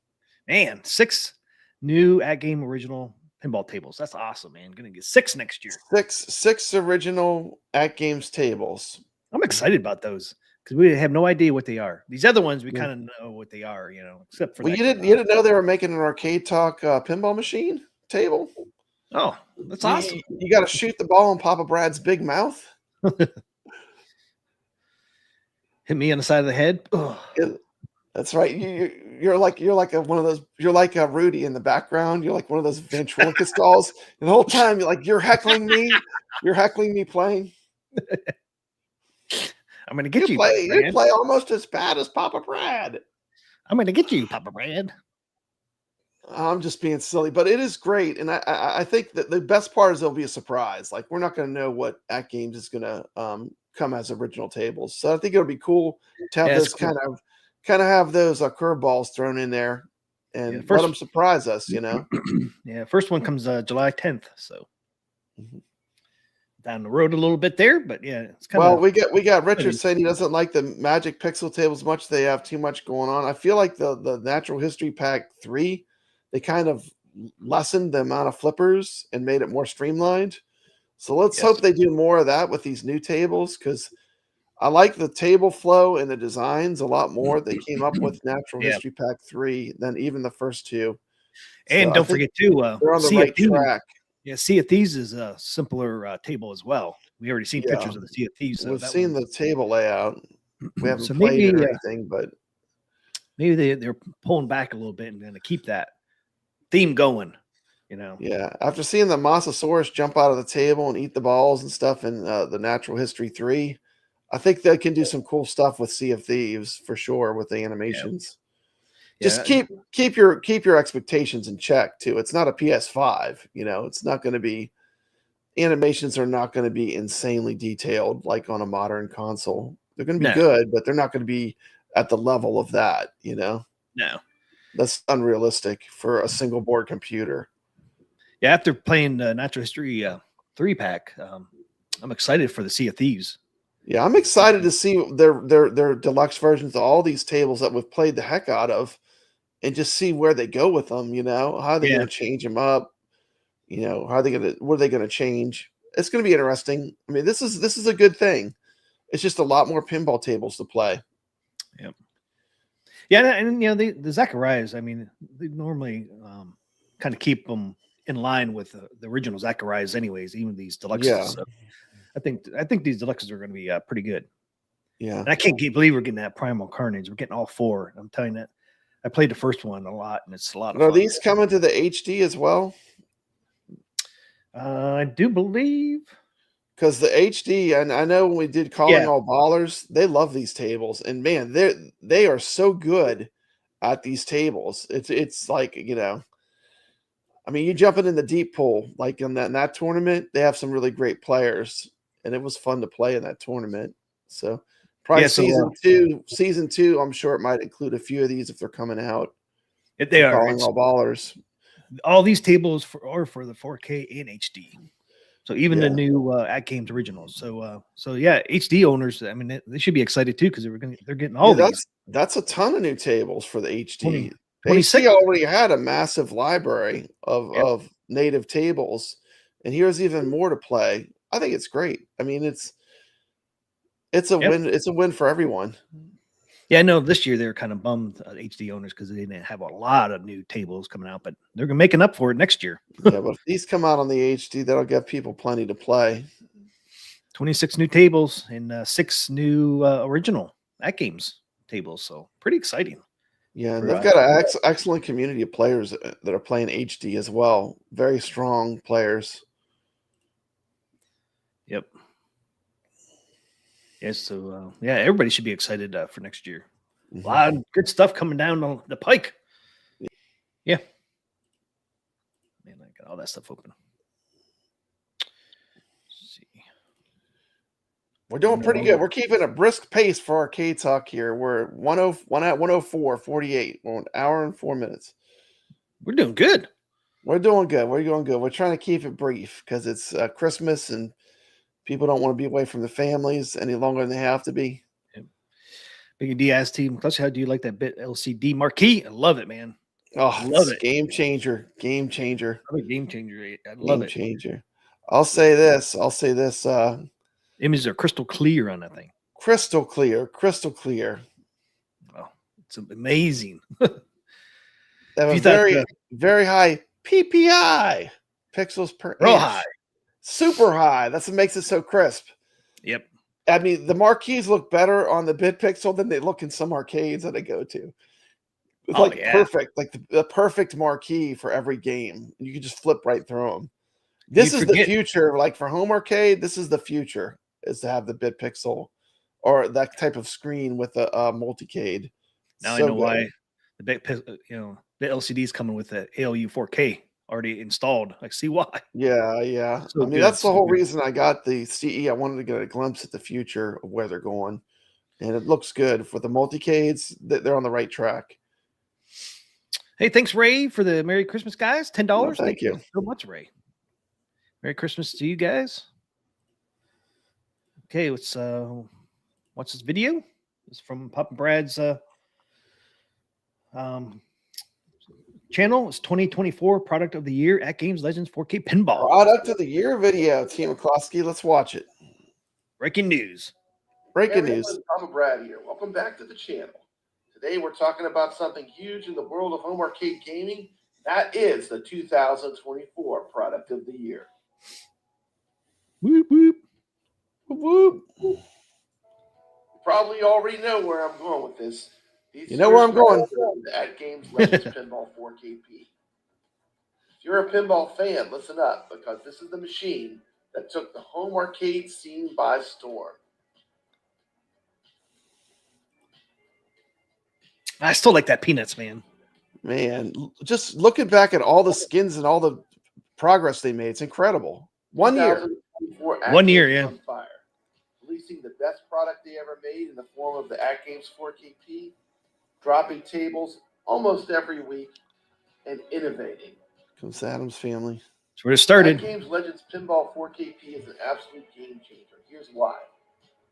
Man, 6 new AtGame original pinball tables. That's awesome, man. Gonna get 6 next year. Six original AtGames tables. I'm excited about those because we have no idea what they are. These other ones we Yeah. kind of know what they are, except for Well, that you didn't know they were making an Arcade Talk pinball machine table? Oh, that's awesome. You got to shoot the ball in Papa Brad's big mouth. Hit me on the side of the head. Ugh. That's right. You're like one of those. You're like a Rudy in the background. You're like one of those ventriloquist dolls. And the whole time you're heckling me. You're heckling me playing. I'm gonna get you. You play almost as bad as Papa Brad. I'm gonna get you, Papa Brad. I'm just being silly, but it is great, and I think that the best part is there'll be a surprise. Like, we're not going to know what AtGames is going to come as original tables, so I think it'll be cool to have those cool. kind of have those curveballs thrown in there, and let them surprise us. Yeah, first one comes July 10th, so Mhm. down the road a little bit there, but yeah, it's kind of. Well, we got Richard saying he doesn't like the Magic Pixel tables much. They have too much going on. I feel like the Natural History Pack 3, they kind of lessened the amount of flippers and made it more streamlined. So let's hope they do more of that with these new tables, because I like the table flow and the designs a lot more. They came up with Natural History Pack 3 than even the first two. And So don't forget too, they're on the right track. Yeah, Sea of Thieves is a simpler table as well. We already seen pictures of the Sea of Thieves. So We've seen the table layout. We haven't So played it or maybe, anything, but maybe they're pulling back a little bit and going to keep that theme going. Yeah, after seeing the Mosasaurus jump out of the table and eat the balls and stuff in the Natural History 3, I think they can do some cool stuff with Sea of Thieves for sure with the animations. Just keep your expectations in check too. It's not a PS5, it's not going to be, animations are not going to be insanely detailed like on a modern console. They're going to be good, but they're not going to be at the level of that, No. That's unrealistic for a single board computer. Yeah, after playing Natural History 3-pack, I'm excited for the Sea of Thieves. Yeah, I'm excited to see their deluxe versions of all these tables that we've played the heck out of, and just see where they go with them. How are they going to change them up? How are they going to? What are they going to change? It's going to be interesting. I mean, this is a good thing. It's just a lot more pinball tables to play. Yep. Yeah, and the Zacharias. I mean, they normally kind of keep them in line with the original Zacharias, anyways. Even these deluxes. Yeah. So I think these deluxes are going to be pretty good. Yeah. And I can't believe we're getting that Primal Carnage. We're getting all 4. I'm telling you that. I played the first one a lot, and it's a lot of fun. Are these coming to the HD as well? I do believe. Because the HD, and I know when we did Calling All Ballers, they love these tables, and man, they are so good at these tables. It's like, I mean, you jumping in the deep pool, like in that tournament, they have some really great players, and it was fun to play in that tournament. So Probably Yeah, so, season two. I'm sure it might include a few of these if they're coming out. If they are, Calling all ballers. all these tables are for the 4K and HD. So even the Yeah. new AtGames originals. So yeah, HD owners. I mean, they should be excited too because they're getting all these. That's a ton of new tables for the HD. 26. HD already had a massive library of native tables, and here's even more to play. I think it's great. I mean, it's a win. It's a win for everyone. Yeah, no, this year they were kind of bummed HD owners because they didn't have a lot of new tables coming out, but they're making up for it next year. Yeah, but if these come out on the HD, that'll give people plenty to play. 26 new tables and 6 new original AtGames tables. So pretty exciting. Yeah, and they've got an excellent community of players that are playing HD as well. Very strong players. Yep. Yes, so yeah, everybody should be excited for next year. A lot of good stuff coming down the pike. Yeah. Man, I got all that stuff open. Let's see. We're doing pretty good. We're keeping a brisk pace for Arcade Talk here. We're at 104:48. We're an hour and 4 minutes. We're doing good. We're doing good. We're doing good. We're trying to keep it brief because it's Christmas and people don't want to be away from the families any longer than they have to be. Big Diaz team. Plus, how do you like that bit LCD marquee? I love it, man. Oh, love it. Game changer. Game changer. I'm a game changer. I love it. Game changer. I'll say this. Images are crystal clear on that thing. Crystal clear. Crystal clear. Oh, it's amazing. They have a very, very high PPI. Pixels per real inch. High. Super high. That's what makes it so crisp. Yep. I mean, the marquees look better on the bit pixel than they look in some arcades that I go to. It's perfect, like the perfect marquee for every game. You can just flip right through them. This is the future. Like for home arcade, this is the future, is to have the bit pixel or that type of screen with a multicade. Now I know why the bit, the LCD is coming with the ALU 4K already installed. I see why. Yeah. So I mean, that's the whole reason I got the CE. I wanted to get a glimpse at the future of where they're going, and it looks good for the multicades. They're on the right track. Hey, thanks, Ray, for the Merry Christmas, guys. $10. Well, thank you so much, Ray. Merry Christmas to you guys. Okay, let's watch this video. It's from Pop and Brad's channel. It's 2024 Product of the Year AtGames Legends 4K Pinball. Product of the Year video, Team McCloskey. Let's watch it. Breaking news. Breaking news. Pop and Brad here. Welcome back to the channel. Today we're talking about something huge in the world of home arcade gaming. That is the 2024 Product of the Year. Whoop, whoop. Whoop. You probably already know where I'm going with this. You know where I'm going. The AtGames Legends Pinball 4KP. If you're a pinball fan, listen up, because this is the machine that took the home arcade scene by storm. I still like that Peanuts, man. Man, just looking back at all the skins and all the progress they made, it's incredible. 1 year. 1 year, yeah. On fire. Releasing the best product they ever made in the form of the AtGames 4KP, dropping tables almost every week, and innovating. Comes the Addams family. That's where it started. AtGames Legends Pinball 4KP is an absolute game changer. Here's why.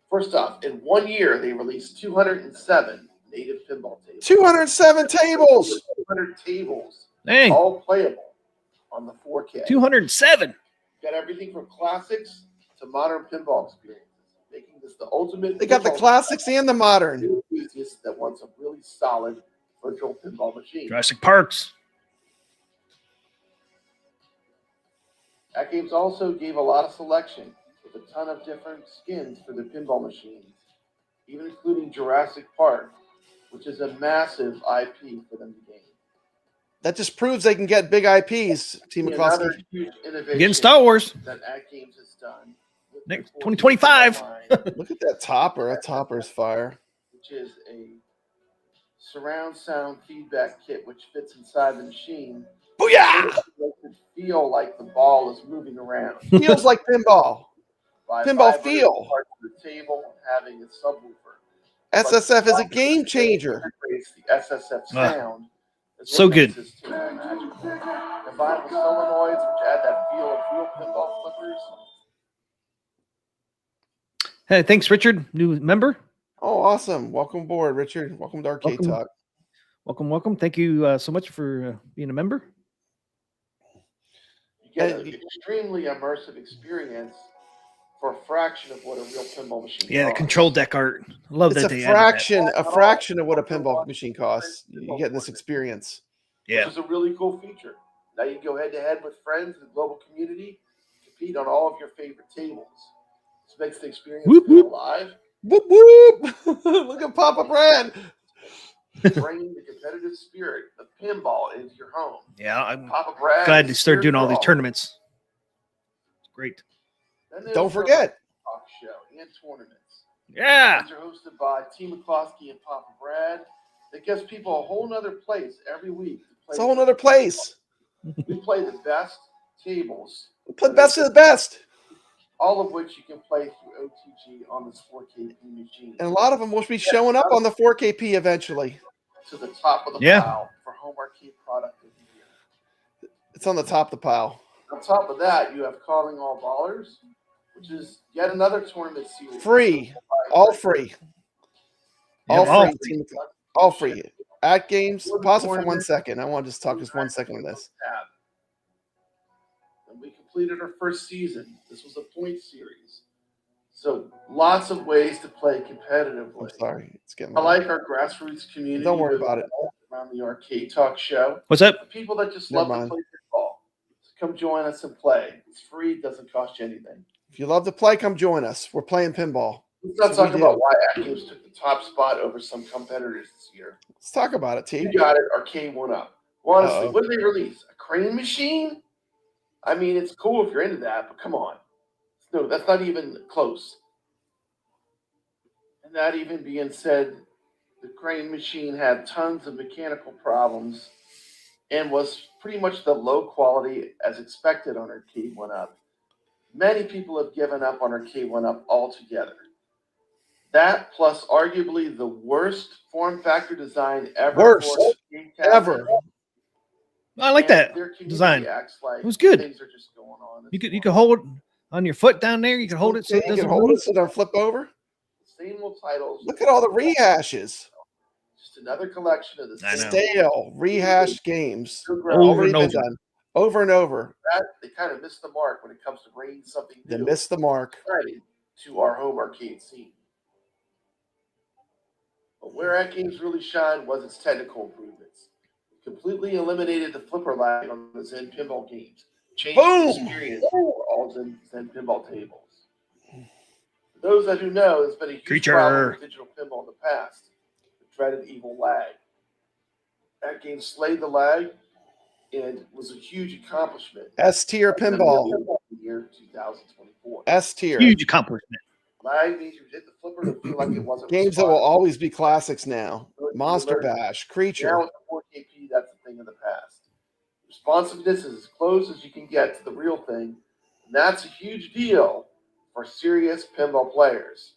First off, in 1 year, they released 207 native pinball tables. 207 tables! 200 tables. Dang. All playable on the 4K. 207. Got everything from classics to modern pinball experiences, making this the ultimate. They got the classics and the modern. Enthusiast that wants a really solid virtual pinball machine. Jurassic Parks. AtGames also gave a lot of selection with a ton of different skins for the pinball machines, even including Jurassic Park, which is a massive IP for them to gain. That just proves they can get big IPs, Team McCloskey. Another huge innovation Getting Star Wars. that AtGames has done. Next 2025. Look at that topper. That topper's fire. Which is a surround sound feedback kit which fits inside the machine. Booyah! Makes it feel like the ball is moving around. Feels like pinball. By Pinball vibrating feel. parts of the table having a subwoofer. SSF is a game changer. The SSF sound. is so what makes good. this tune magical. Combined with solenoids, which add that feel of real pinball flippers. Hey, thanks, Richard. New member. Oh, awesome. Welcome aboard, Richard. Welcome to Arcade Welcome. Talk. Welcome. Thank you so much for being a member. You get an extremely immersive experience for a fraction of what a real pinball machine Yeah, the costs. control deck art. I love It's that a they added that. fraction of what a pinball machine costs. You get this experience. Yeah. Which is a really cool feature. Now you can go head to head with friends in the global community, compete on all of your favorite tables. This makes the experience Whoop, feel whoop. alive. Whoop whoop! Look at Papa Brad. Bringing the competitive spirit of pinball into your home. Yeah, I'm Papa Brad glad to is start here doing all for these tournaments. It's great. Then there's Don't the forget. talk show and tournaments. Yeah. These are hosted by T. McCloskey and Papa Brad. That gives people a whole nother place every week. To play It's a whole nother place. We play the best tables. We play best of the best. All of which you can play through OTG on this 4KP machine. And a lot of them will be showing up on the 4KP eventually. To the top of the Yeah. pile for home arcade product of the year. It's on the top of the pile. On top of that, you have Calling All Ballers, which is yet another tournament series. Free. All free. All Yeah, all free. Team. All free. AtGames. Pause it for 1 second. I want to just talk just 1 second on this. And we completed our first season. This was a point series. So lots of ways to play competitively. I'm sorry. It's getting I late. like our grassroots community. Don't worry about it. Around the Arcade Talk show. What's that? The people that just Never love to mind. play pinball. So come join us and play. It's free. It doesn't cost you anything. If you love to play, come join us. We're playing pinball. Let's not That's what talk we about do. why AtGames took the top spot over some competitors this year. Let's talk about it, T. You got it. Arcade went up. Well, honestly, Uh-oh. what did they release? A crane machine? I mean, it's cool if you're into that, but come on. No, that's not even close. And that even being said, the crane machine had tons of mechanical problems and was pretty much the low quality as expected on Arcade 1-Up. Many people have given up on Arcade 1-Up altogether. That plus arguably the worst form factor design ever. Worst for arcade cabinet. ever. I like And that their community design. acts like It was good. Things are just going on. You could hold it on your foot down there. You can hold it so You it can doesn't hold move. it so it don't flip over. Same old titles. Look at all the rehashes. Just another collection of the I know. same. Stale, rehashed games. Over Already and been over. done. Over and over. That they kind of missed the mark when it comes to bringing something They new missed the mark. exciting to our home arcade scene. But where AtGames really shined was its technical improvements. It completely eliminated the flipper lag on the Zen pinball games, changing the Boom! experience for all Zen pinball tables. For those that who know, there's been a huge Creature. problem with digital pinball in the past, the dreaded evil lag. AtGames slayed the lag and was a huge accomplishment. S tier pinball. In the year 2024. S tier. Huge accomplishment. Lag means you hit the flipper to feel like it wasn't Games that will responding. always be classics now. Monster Bash, Now Creature. with the 4KP, that's a thing of the past. Responsiveness is as close as you can get to the real thing, and that's a huge deal for serious pinball players.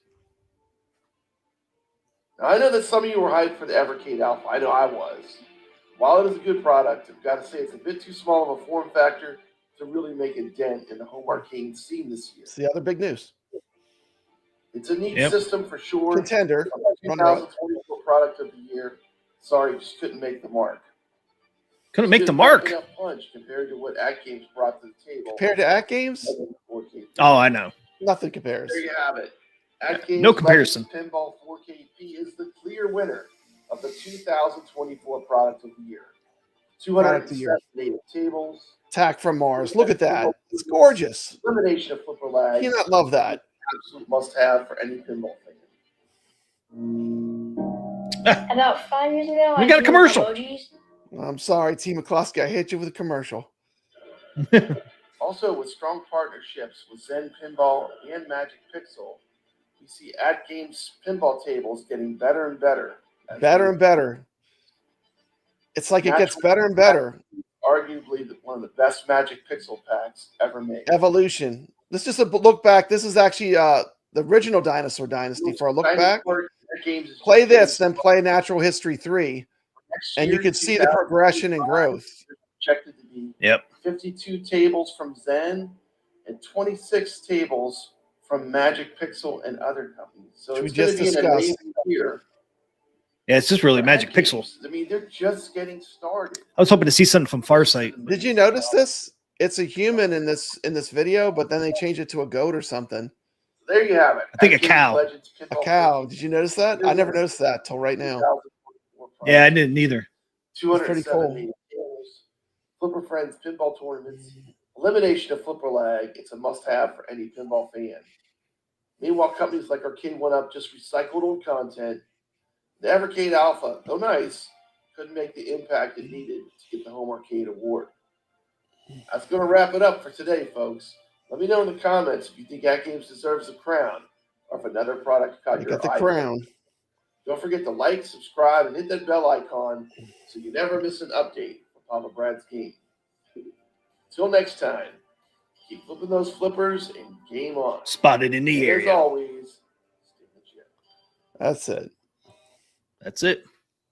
Now, I know that some of you were hyped for the Evercade Alpha. I know I was. While it is a good product, I've got to say it's a bit too small of a form factor to really make a dent in the home arcade scene this year. It's the other big news. It's a neat Yep. system for sure. Contender. 2024 product of the year. Sorry, just couldn't make the mark. Couldn't make the Didn't mark. pack enough punch compared to what AtGames brought to the table. Compared to AtGames, 4KP. Oh, I know. nothing compares. There you have it. AtGames No comparison. Legends Pinball 4KP is the clear winner of the 2024 product of the year. Product of the year. 278 tables. Attack from Mars. Look at that. It's gorgeous. Elimination of flipper lag. You cannot love that. Absolute must-have for any pinball fan. About 5 years ago, We I got a used commercial. emojis. I'm sorry, T. McCloskey. I hit you with a commercial. Also, with strong partnerships with Zen Pinball and Magic Pixel, we see AtGames pinball tables getting better and better. Better and better. It's like it gets better and better. Arguably one of the best Magic Pixel packs ever made. Evolution. This is a look back. This is actually the original Dinosaur Dynasty for a look back. Dinosaur AtGames is play just this, getting then play Natural History 3, next and you year, can see the progression and 2025, growth. Projected to be Yep. 52 tables from Zen and 26 tables from Magic Pixel and other companies. So Which we it's going to just be an discussed. amazing year. Yeah, it's just really for Magic AtGames. Pixel. I mean, they're just getting started. I was hoping to see something from Farsight. Did you notice this? It's a human in this video, but then they changed it to a goat or something. There you have it. I think a AtGames cow. Legends A Pinball cow. 14. Did you notice that? I never noticed that till right now. 2024 Yeah, I prize. didn't either. It's pretty 207 cool. main tables, Flipper Friends pinball tournaments, elimination of flipper lag. It's a must-have for any pinball fan. Meanwhile, companies like Arcade One Up just recycled old content. The Evercade Alpha, though nice, couldn't make the impact it needed to get the Home Arcade Award. That's going to wrap it up for today, folks. Let me know in the comments if you think AtGames deserves the crown or if another product caught You your got the eye. crown. Don't forget to like, subscribe, and hit that bell icon so you never miss an update from Papa Brad's game. Till next time, keep flipping those flippers and game on. Spotted in the And as area. always, stay legit. That's it. That's it.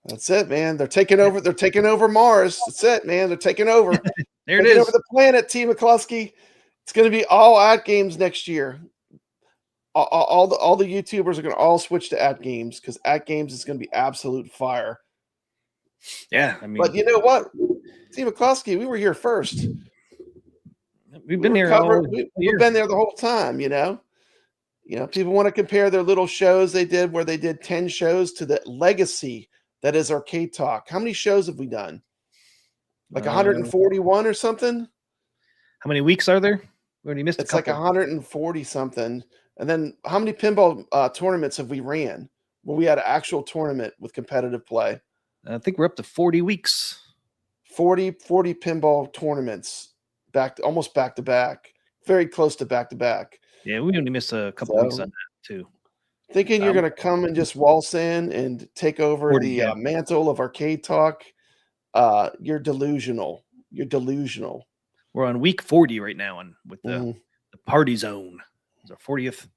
That's it, man. They're taking over. They're taking over Mars. That's it, man. They're taking over. There it Taking is. over the planet, T. McCluskey. It's going to be all AtGames next year. All the YouTubers are going to all switch to AtGames because AtGames is going to be absolute fire. Yeah, I mean, But you know what, T. McCluskey, we were here first. we've been here all We've year. been there the whole time. People want to compare their little shows they did where they did 10 shows to the legacy that is Arcade Talk. How many shows have we done? Like 141 or something? How many weeks are there? We already missed It's a like couple. 140 something. And then how many pinball tournaments have we ran where we had an actual tournament with competitive play? I think we're up to 40 weeks. 40 pinball tournaments almost back to back, very close to back to back. Yeah, we only missed a couple weeks on that too. Thinking you're going to come and just waltz in and take over 40, the yeah. mantle of Arcade Talk, you're delusional. You're delusional. We're on week 40 right now with the Party Zone. It's our 40th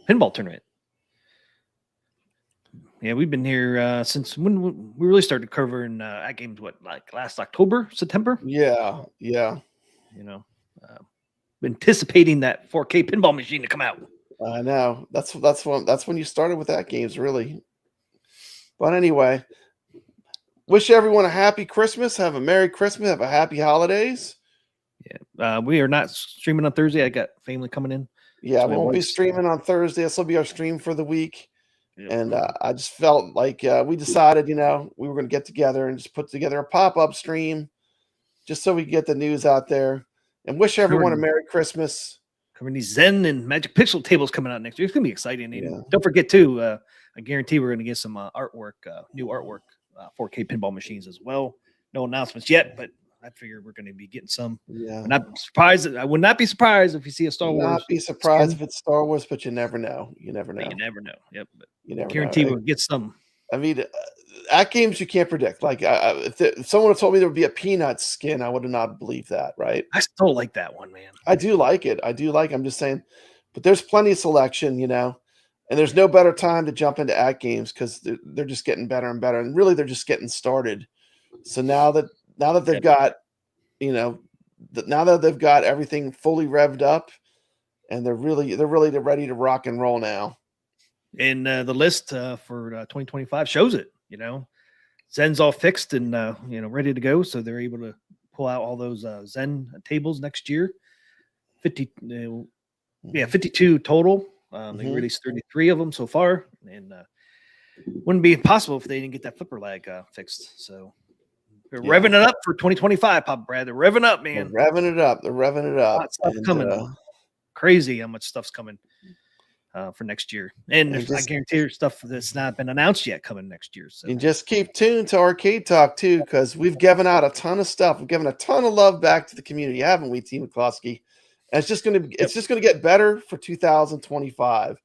pinball tournament. Yeah, we've been here since when we really started covering AtGames, like last October, September? Yeah. Anticipating that 4K pinball machine to come out. I know. That's when you started with AtGames, really. But anyway, wish everyone a happy Christmas. Have a Merry Christmas. Have a happy holidays. Yeah, we are not streaming on Thursday. I got family coming in. Yeah, So we won't be streaming on Thursday. This will be our stream for the week. Yep. And I just felt like we decided, we were going to get together and just put together a pop-up stream just so we could get the news out there and wish everyone a Merry Christmas. Covering these Zen and Magic Pixel tables coming out next year. It's going to be exciting. And Yeah. don't forget, too, I guarantee we're going to get some artwork, new artwork, 4K pinball machines as well. No announcements yet, but I figure we're going to be getting some. Yeah. I would not be surprised if you see a Star Wars. Not be surprised if it's Star Wars, but you never know. You never know. You never know. Yep. But You never guarantee know. we'll get some. I mean, AtGames you can't predict. Like if someone had told me there would be a Peanuts skin, I would have not believed that. Right? I still like that one, man. I do like it. I'm just saying, but there's plenty of selection, and there's no better time to jump into AtGames because they're just getting better and better, and really they're just getting started. So now that they've got, now that they've got everything fully revved up, and they're really ready to rock and roll now. And the list for 2025 shows it. Zen's all fixed and ready to go, so they're able to pull out all those Zen tables next year. 52 total. They released 33 of them so far, and wouldn't be possible if they didn't get that flipper lag fixed. So they're revving it up for 2025, Pop Brad. They're revving up, man. They're revving it up. They're revving it up. Stuff coming. Crazy how much stuff's coming for next year. And I guarantee you stuff that's not been announced yet coming next year. So and just keep tuned to Arcade Talk too, because we've given out a ton of stuff. We've given a ton of love back to the community, haven't we, T. McCluskey? And it's just going to get better for 2025.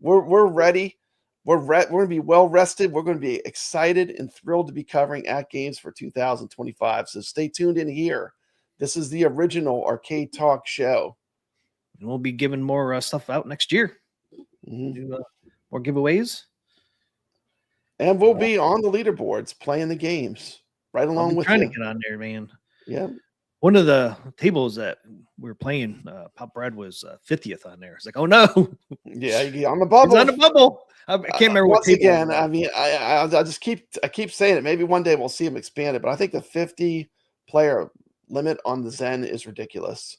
We're ready. We're going to be well rested. We're going to be excited and thrilled to be covering AtGames for 2025. So stay tuned in here. This is the original Arcade Talk show. and we'll be giving more stuff out next year. do more giveaways. And we'll be on the leaderboards playing the games right along with trying you. to get on there, man. Yeah. One of the tables that we were playing, Pop Brad was 50th on there. It's like, oh no, Yeah, you get on the bubble. it's on the bubble. I can't remember what Once table. again, I mean, I just keep saying it. Maybe one day we'll see them expanded, but I think the 50 player limit on the Zen is ridiculous.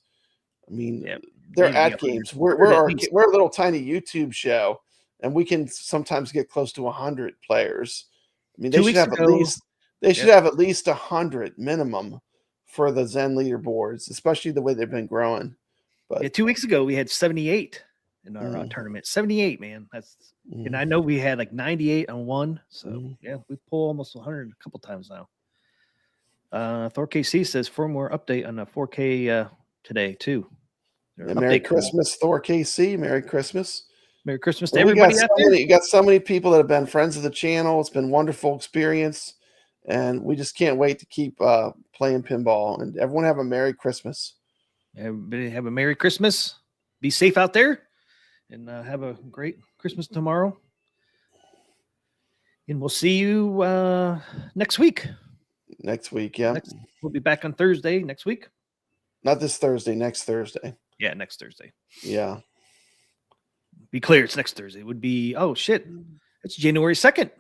I mean, they're at games. We're a little tiny YouTube show, and we can sometimes get close to 100 players. I mean, they should have at least 100 minimum for the Zen leaderboards, especially the way they've been growing. But 2 weeks ago we had 78 in our tournament. 78, man. That's and I know we had like 98 on one. So we pull almost 100 a couple times now. Thor KC says firmware update on the 4K today too. Merry Christmas, Thor KC. Merry Christmas. Merry Christmas to everybody out there. You got so many people that have been friends of the channel. It's been a wonderful experience. And we just can't wait to keep playing pinball. And everyone have a Merry Christmas. Everybody have a Merry Christmas. Be safe out there. And have a great Christmas tomorrow. And we'll see you next week. Next week, yeah. We'll be back on Thursday next week. Not this Thursday, next Thursday. Yeah, next Thursday. Yeah. Be clear, it's next Thursday. It would be, oh shit, it's January 2nd.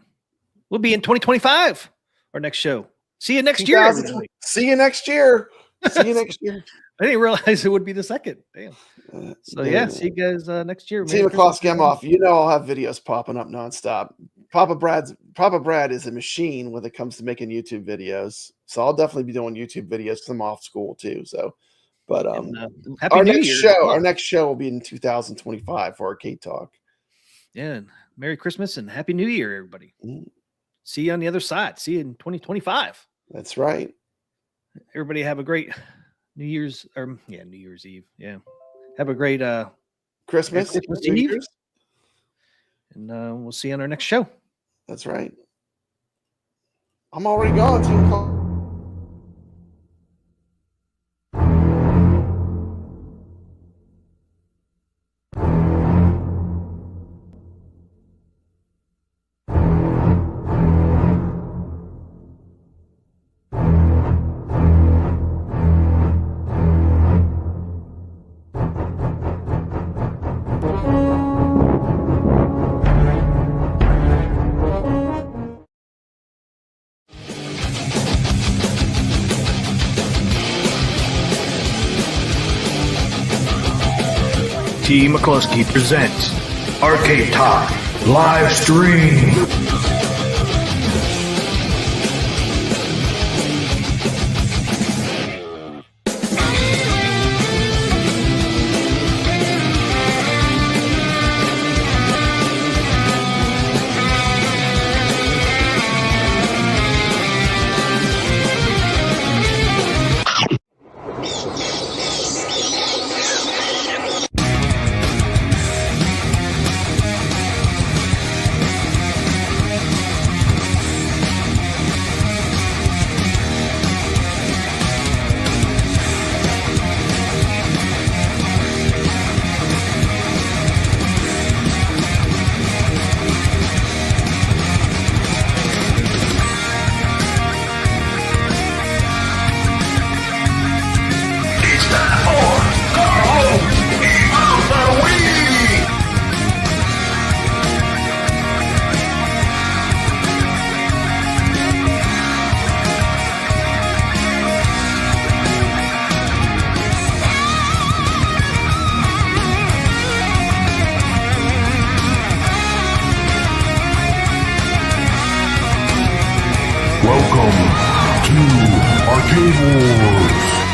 We'll be in 2025. Our next show. See you next year. See you next year. See you next year. I didn't realize it would be the 2nd. Damn. So see you guys next year. See McCloskey, I'm off. You know I'll have videos popping up nonstop. Papa Brad is a machine when it comes to making YouTube videos. So I'll definitely be doing YouTube videos because I'm off school too. So, but our next show will be in 2025 for Arcade Talk. Yeah, and Merry Christmas and Happy New Year, everybody. See you on the other side. See you in 2025. That's right. Everybody have a great New Year's Eve. Yeah. Have a great Christmas Eve. And we'll see you on our next show. That's right. I'm already gone, Team. T. McCluskey presents Arcade Talk live stream. Welcome to Arcade Wars.